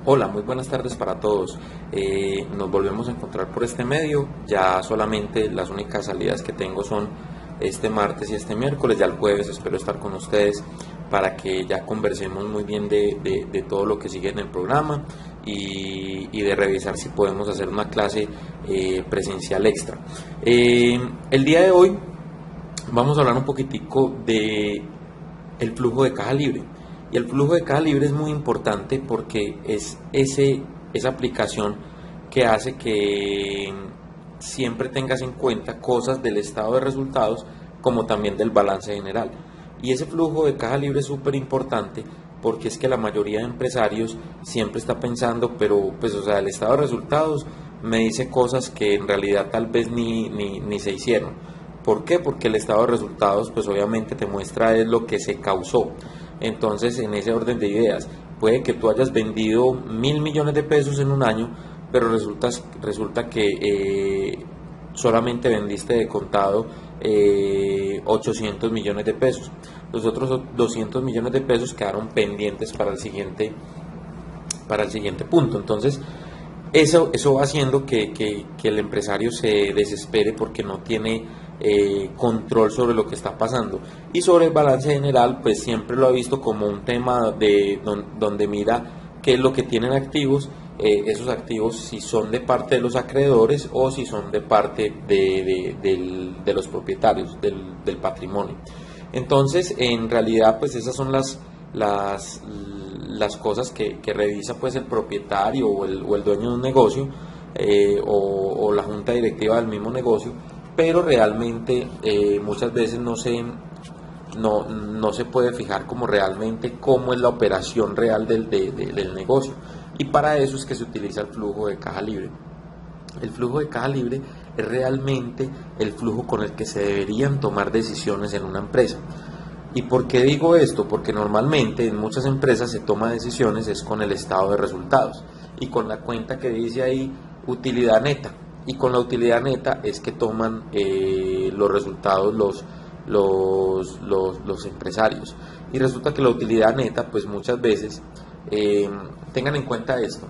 Hola, muy buenas tardes para todos. Nos volvemos a encontrar por este medio. Ya solamente las únicas salidas que tengo son este martes y este miércoles. Ya el jueves espero estar con ustedes para que ya conversemos muy bien de todo lo que sigue en el programa y de revisar si podemos hacer una clase presencial extra. El día de hoy vamos a hablar un poquitico de el flujo de caja libre. Y el flujo de caja libre es muy importante porque es esa aplicación que hace que siempre tengas en cuenta cosas del estado de resultados como también del balance general. Y ese flujo de caja libre es súper importante porque es que la mayoría de empresarios siempre está pensando, pero pues o sea, el estado de resultados me dice cosas que en realidad tal vez ni se hicieron. ¿Por qué? Porque el estado de resultados pues obviamente te muestra es lo que se causó. Entonces, en ese orden de ideas, puede que tú hayas vendido 1.000 millones de pesos en un año, pero resulta que solamente vendiste de contado 800 millones de pesos. Los otros 200 millones de pesos quedaron pendientes para el siguiente punto. Entonces, eso va haciendo que el empresario se desespere porque no tiene control sobre lo que está pasando. Y sobre el balance general, pues siempre lo ha visto como un tema donde mira qué es lo que tienen activos, esos activos si son de parte de los acreedores o si son de parte de los propietarios del patrimonio. Entonces, en realidad, pues esas son las cosas que revisa pues el propietario o el dueño de un negocio, o la junta directiva del mismo negocio, pero realmente muchas veces no se puede fijar como realmente cómo es la operación real del negocio, y para eso es que se utiliza el flujo de caja libre. El flujo de caja libre es realmente el flujo con el que se deberían tomar decisiones en una empresa. ¿Y por qué digo esto? Porque normalmente en muchas empresas se toma decisiones es con el estado de resultados y con la cuenta que dice ahí utilidad neta. Y con la utilidad neta es que toman los resultados los empresarios. Y resulta que la utilidad neta, pues muchas veces, tengan en cuenta esto.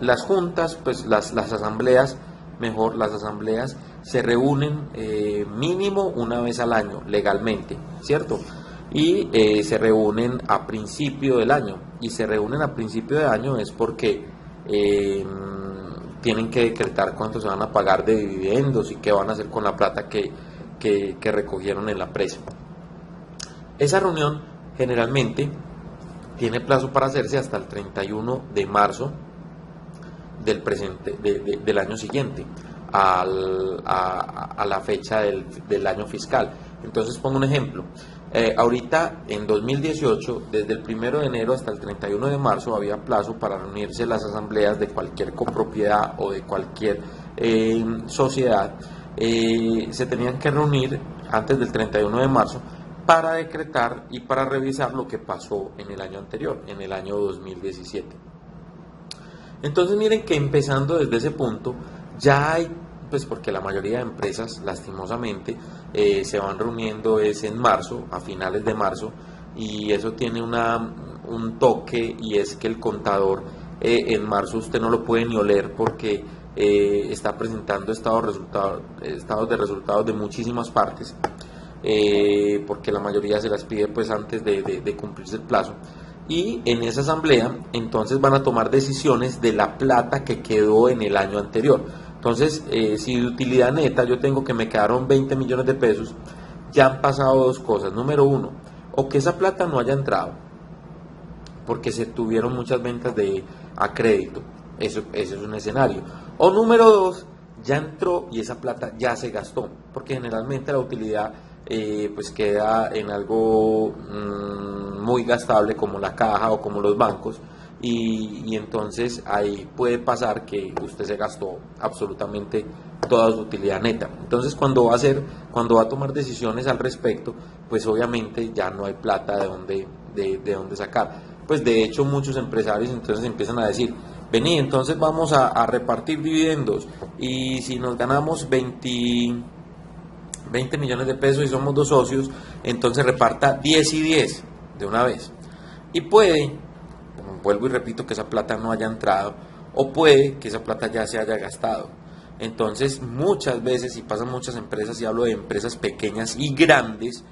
Las juntas, pues las asambleas, mejor, las asambleas se reúnen mínimo una vez al año, legalmente, ¿cierto? Y se reúnen a principio del año. Y se reúnen a principio de año es porque tienen que decretar cuánto se van a pagar de dividendos y qué van a hacer con la plata que recogieron en la empresa. Esa reunión generalmente tiene plazo para hacerse hasta el 31 de marzo del año siguiente a la fecha del año fiscal. Entonces pongo un ejemplo. Ahorita en 2018, desde el 1 de enero hasta el 31 de marzo había plazo para reunirse las asambleas de cualquier copropiedad o de cualquier sociedad. Se tenían que reunir antes del 31 de marzo para decretar y para revisar lo que pasó en el año anterior, en el año 2017. Entonces miren que empezando desde ese punto ya hay, pues porque la mayoría de empresas lastimosamente se van reuniendo es en marzo, a finales de marzo, y eso tiene un toque, y es que el contador en marzo usted no lo puede ni oler porque está presentando estados de resultados de muchísimas partes, porque la mayoría se las pide pues antes de cumplirse el plazo. Y en esa asamblea entonces van a tomar decisiones de la plata que quedó en el año anterior. Entonces, si de utilidad neta yo tengo que me quedaron 20 millones de pesos, ya han pasado dos cosas. Número uno, o que esa plata no haya entrado, porque se tuvieron muchas ventas a crédito. Eso es un escenario. O número dos, ya entró y esa plata ya se gastó, porque generalmente la utilidad pues queda en algo muy gastable como la caja o como los bancos, y entonces ahí puede pasar que usted se gastó absolutamente toda su utilidad neta. Entonces cuando va a tomar decisiones al respecto, pues obviamente ya no hay plata de dónde sacar. Pues de hecho muchos empresarios entonces empiezan a decir, vení, entonces vamos a repartir dividendos, y si nos ganamos 20 millones de pesos y somos dos socios, entonces reparta 10 y 10 de una vez. Y puede, vuelvo y repito, que esa plata no haya entrado, o puede que esa plata ya se haya gastado. Entonces, muchas veces, y pasa en muchas empresas, y hablo de empresas pequeñas y grandes,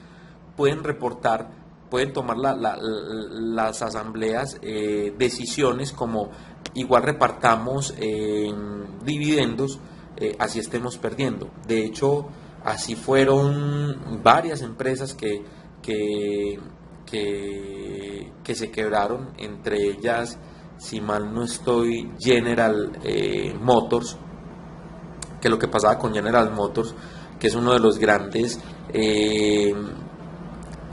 pueden reportar, pueden tomar las asambleas decisiones como igual repartamos dividendos, así estemos perdiendo. De hecho, así fueron varias empresas que se quebraron, entre ellas, si mal no estoy, General Motors, que lo que pasaba con General Motors, que es uno de los grandes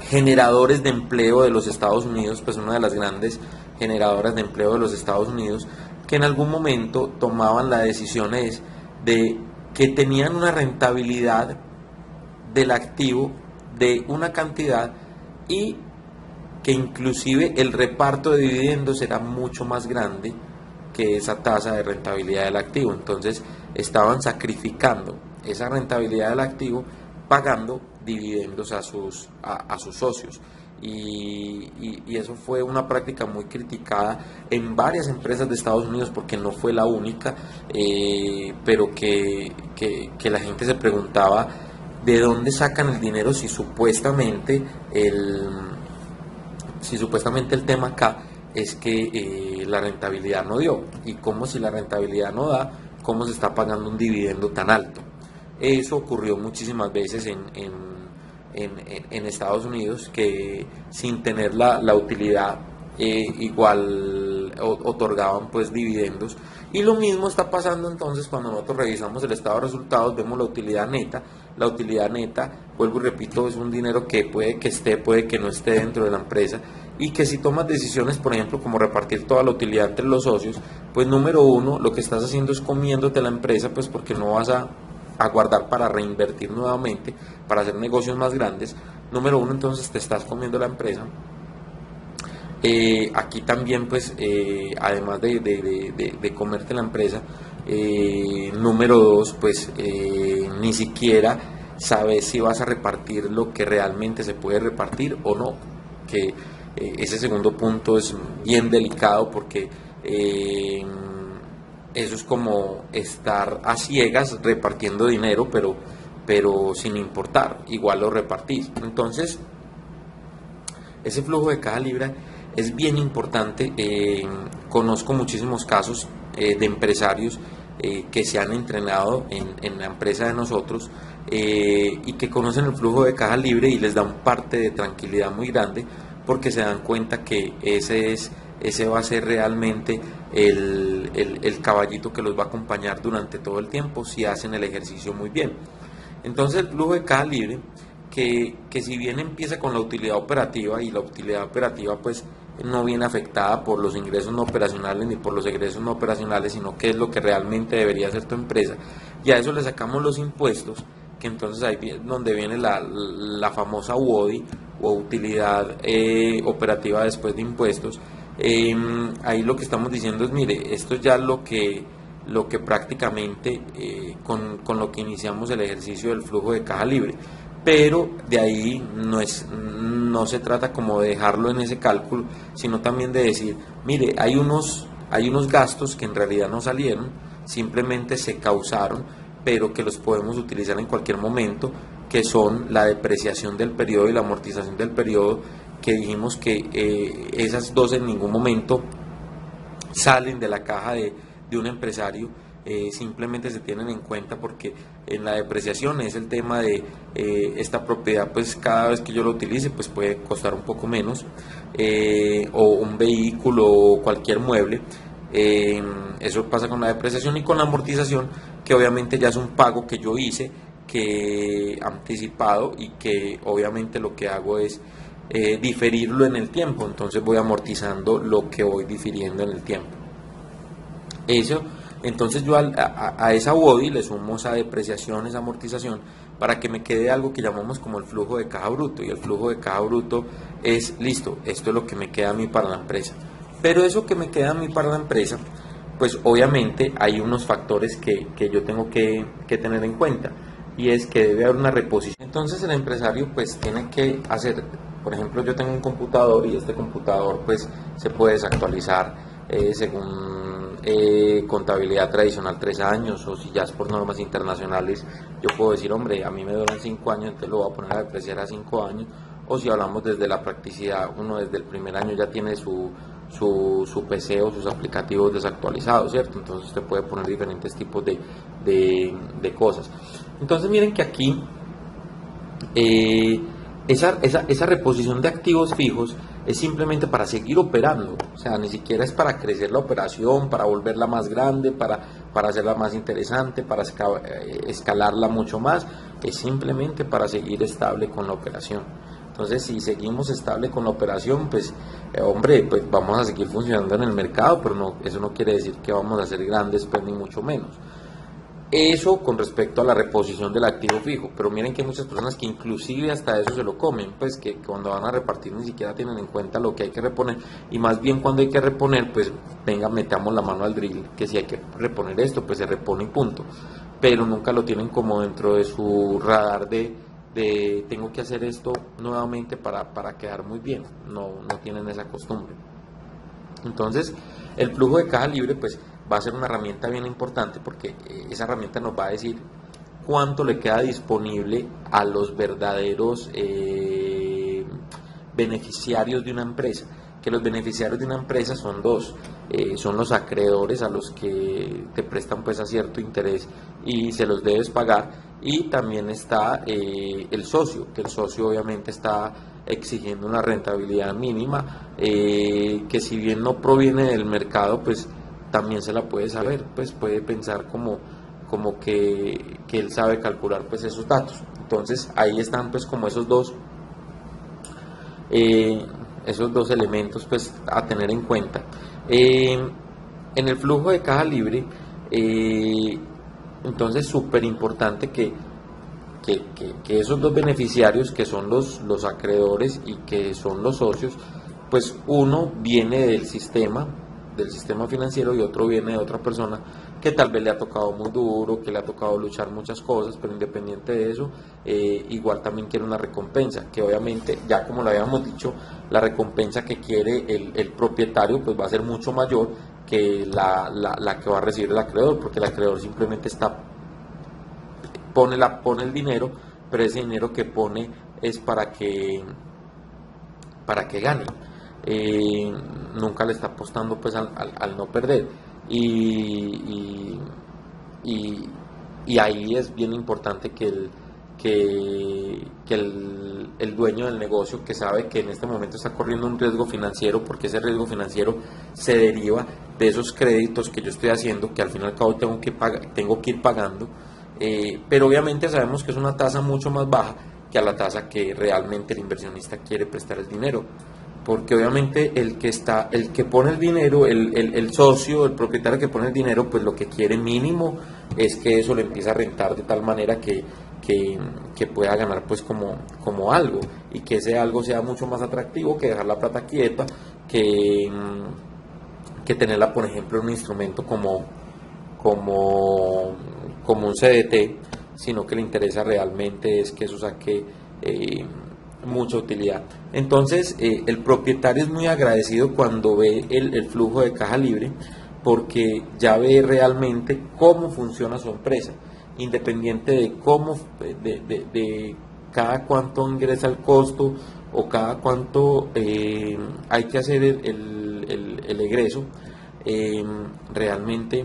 generadores de empleo de los Estados Unidos, pues una de las grandes generadoras de empleo de los Estados Unidos, que en algún momento tomaban las decisiones de que tenían una rentabilidad del activo de una cantidad y que inclusive el reparto de dividendos era mucho más grande que esa tasa de rentabilidad del activo. Entonces estaban sacrificando esa rentabilidad del activo pagando dividendos a sus socios. Y eso fue una práctica muy criticada en varias empresas de Estados Unidos, porque no fue la única, pero que la gente se preguntaba de dónde sacan el dinero si supuestamente el tema acá es que la rentabilidad no dio, y como si la rentabilidad no da, cómo se está pagando un dividendo tan alto. Eso ocurrió muchísimas veces en Estados Unidos, que sin tener la utilidad igual otorgaban pues dividendos. Y lo mismo está pasando entonces cuando nosotros revisamos el estado de resultados, vemos la utilidad neta. La utilidad neta, vuelvo y repito, es un dinero que puede que esté, puede que no esté dentro de la empresa, y que si tomas decisiones, por ejemplo, como repartir toda la utilidad entre los socios, pues número uno, lo que estás haciendo es comiéndote la empresa, pues porque no vas a guardar para reinvertir nuevamente, para hacer negocios más grandes. Número uno, entonces te estás comiendo la empresa. Aquí también, pues, además de comerte la empresa, número dos, pues, ni siquiera sabes si vas a repartir lo que realmente se puede repartir o no, que ese segundo punto es bien delicado, porque eso es como estar a ciegas repartiendo dinero, pero sin importar, igual lo repartís. Entonces, ese flujo de caja libre es bien importante. Conozco muchísimos casos de empresarios que se han entrenado en la empresa de nosotros, y que conocen el flujo de caja libre, y les da un parte de tranquilidad muy grande, porque se dan cuenta que ese va a ser realmente el caballito que los va a acompañar durante todo el tiempo si hacen el ejercicio muy bien. Entonces, el flujo de caja libre, que si bien empieza con la utilidad operativa, y la utilidad operativa pues no viene afectada por los ingresos no operacionales ni por los egresos no operacionales, sino que es lo que realmente debería hacer tu empresa, y a eso le sacamos los impuestos, que entonces ahí es donde viene la famosa UODI, o utilidad operativa después de impuestos. Ahí lo que estamos diciendo es, mire, esto es ya lo que prácticamente con lo que iniciamos el ejercicio del flujo de caja libre, pero de ahí no se trata como de dejarlo en ese cálculo, sino también de decir, mire, hay unos gastos que en realidad no salieron, simplemente se causaron, pero que los podemos utilizar en cualquier momento, que son la depreciación del periodo y la amortización del periodo, que dijimos que esas dos en ningún momento salen de la caja de un empresario, simplemente se tienen en cuenta porque en la depreciación es el tema de esta propiedad, pues cada vez que yo lo utilice pues puede costar un poco menos, o un vehículo o cualquier mueble. Eso pasa con la depreciación, y con la amortización, que obviamente ya es un pago que yo hice, que anticipado, y que obviamente lo que hago es diferirlo en el tiempo. Entonces voy amortizando lo que voy difiriendo en el tiempo. Eso, entonces yo a esa UODI le sumo esa depreciación, esa amortización, para que me quede algo que llamamos como el flujo de caja bruto. Y el flujo de caja bruto es, listo, esto es lo que me queda a mí para la empresa. Pero eso que me queda a mí para la empresa, pues obviamente hay unos factores que yo tengo que tener en cuenta, y es que debe haber una reposición. Entonces el empresario pues tiene que hacer Por ejemplo, yo tengo un computador y este computador pues se puede desactualizar según contabilidad tradicional 3 años, o si ya es por normas internacionales, yo puedo decir, hombre, a mí me duran 5 años, entonces lo voy a poner a depreciar a 5 años. O si hablamos desde la practicidad, uno desde el primer año ya tiene su PC o sus aplicativos desactualizados, ¿cierto? Entonces usted puede poner diferentes tipos de cosas. Entonces miren que aquí esa reposición de activos fijos es simplemente para seguir operando, o sea, ni siquiera es para crecer la operación, para volverla más grande, para hacerla más interesante, para escalarla mucho más, es simplemente para seguir estable con la operación. Entonces, si seguimos estable con la operación, pues, hombre, pues vamos a seguir funcionando en el mercado, pero no, eso no quiere decir que vamos a ser grandes, pues ni mucho menos. Eso con respecto a la reposición del activo fijo, pero miren que hay muchas personas que inclusive hasta eso se lo comen, pues que cuando van a repartir ni siquiera tienen en cuenta lo que hay que reponer, y más bien cuando hay que reponer, pues venga, metamos la mano al drill, que si hay que reponer esto, pues se repone y punto, pero nunca lo tienen como dentro de su radar de tengo que hacer esto nuevamente para quedar muy bien, no tienen esa costumbre. Entonces, el flujo de caja libre pues va a ser una herramienta bien importante, porque esa herramienta nos va a decir cuánto le queda disponible a los verdaderos beneficiarios de una empresa. Que los beneficiarios de una empresa son dos, son los acreedores a los que te prestan pues a cierto interés y se los debes pagar, y también está el socio, que el socio obviamente está exigiendo una rentabilidad mínima, que si bien no proviene del mercado, pues también se la puede saber, pues puede pensar como que él sabe calcular pues esos datos. Entonces ahí están pues como esos dos elementos pues a tener en cuenta. En el flujo de caja libre, entonces súper importante que esos dos beneficiarios, que son los acreedores y que son los socios, pues uno viene del sistema financiero y otro viene de otra persona que tal vez le ha tocado muy duro, que le ha tocado luchar muchas cosas, pero independiente de eso, igual también quiere una recompensa, que obviamente, ya como lo habíamos dicho, la recompensa que quiere el propietario pues va a ser mucho mayor que la que va a recibir el acreedor, porque el acreedor simplemente pone el dinero, pero ese dinero que pone es para que gane. Nunca le está apostando pues al no perder, y ahí es bien importante que el dueño del negocio, que sabe que en este momento está corriendo un riesgo financiero, porque ese riesgo financiero se deriva de esos créditos que yo estoy haciendo, que al fin y al cabo tengo que ir pagando, pero obviamente sabemos que es una tasa mucho más baja que a la tasa que realmente el inversionista quiere prestar el dinero, porque obviamente el que pone el dinero, el socio, el propietario que pone el dinero, pues lo que quiere mínimo es que eso le empiece a rentar de tal manera que pueda ganar pues como algo, y que ese algo sea mucho más atractivo que dejar la plata quieta, que tenerla por ejemplo en un instrumento como un CDT, sino que le interesa realmente es que eso saque mucha utilidad. Entonces el propietario es muy agradecido cuando ve el flujo de caja libre, porque ya ve realmente cómo funciona su empresa, independiente de cómo de cada cuánto ingresa el costo, o cada cuánto hay que hacer el egreso. Realmente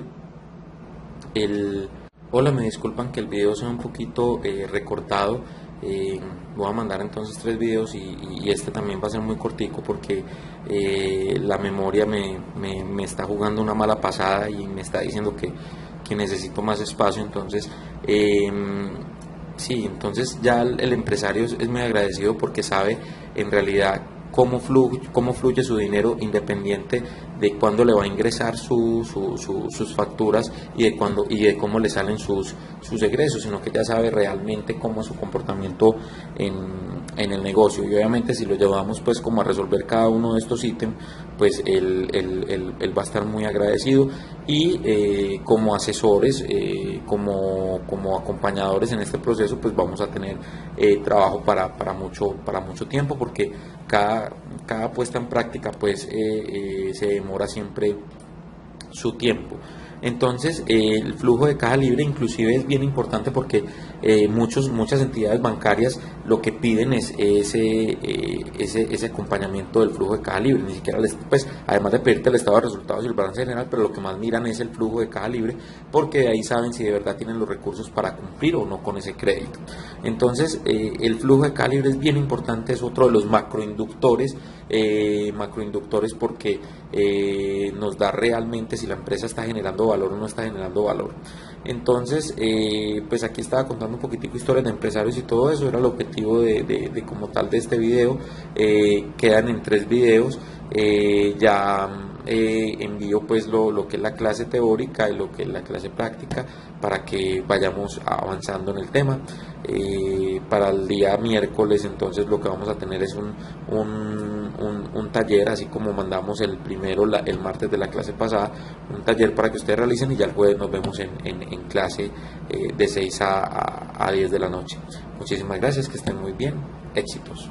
hola, me disculpan que el video sea un poquito recortado. Voy a mandar entonces 3 videos, y este también va a ser muy cortico, porque la memoria me está jugando una mala pasada y me está diciendo que necesito más espacio. Entonces sí, entonces ya el empresario es muy agradecido, porque sabe en realidad cómo fluye su dinero, independiente de cuándo le va a ingresar sus facturas y de cómo le salen sus egresos, sino que ya sabe realmente cómo es su comportamiento en el negocio. Y obviamente si lo llevamos pues como a resolver cada uno de estos ítems, pues él va a estar muy agradecido. Y como asesores, como acompañadores en este proceso, pues vamos a tener trabajo para mucho tiempo, porque cada puesta en práctica pues se demora siempre su tiempo. Entonces el flujo de caja libre inclusive es bien importante, porque muchas entidades bancarias lo que piden es ese acompañamiento del flujo de caja libre. Ni siquiera pues además de pedirte el estado de resultados y el balance general, pero lo que más miran es el flujo de caja libre, porque de ahí saben si de verdad tienen los recursos para cumplir o no con ese crédito. Entonces el flujo de caja libre es bien importante, es otro de los macroinductores, porque nos da realmente si la empresa está generando valor o no está generando valor. Entonces pues aquí estaba contando un poquitico historias de empresarios y todo eso. Era el objetivo de como tal de este video. Quedan en 3 videos. Ya envío pues lo que es la clase teórica y lo que es la clase práctica, para que vayamos avanzando en el tema. Para el día miércoles entonces lo que vamos a tener es un taller, así como mandamos el primero el martes de la clase pasada, un taller para que ustedes realicen, y ya el jueves nos vemos en clase de 6 a 10 de la noche. Muchísimas gracias, que estén muy bien, éxitos.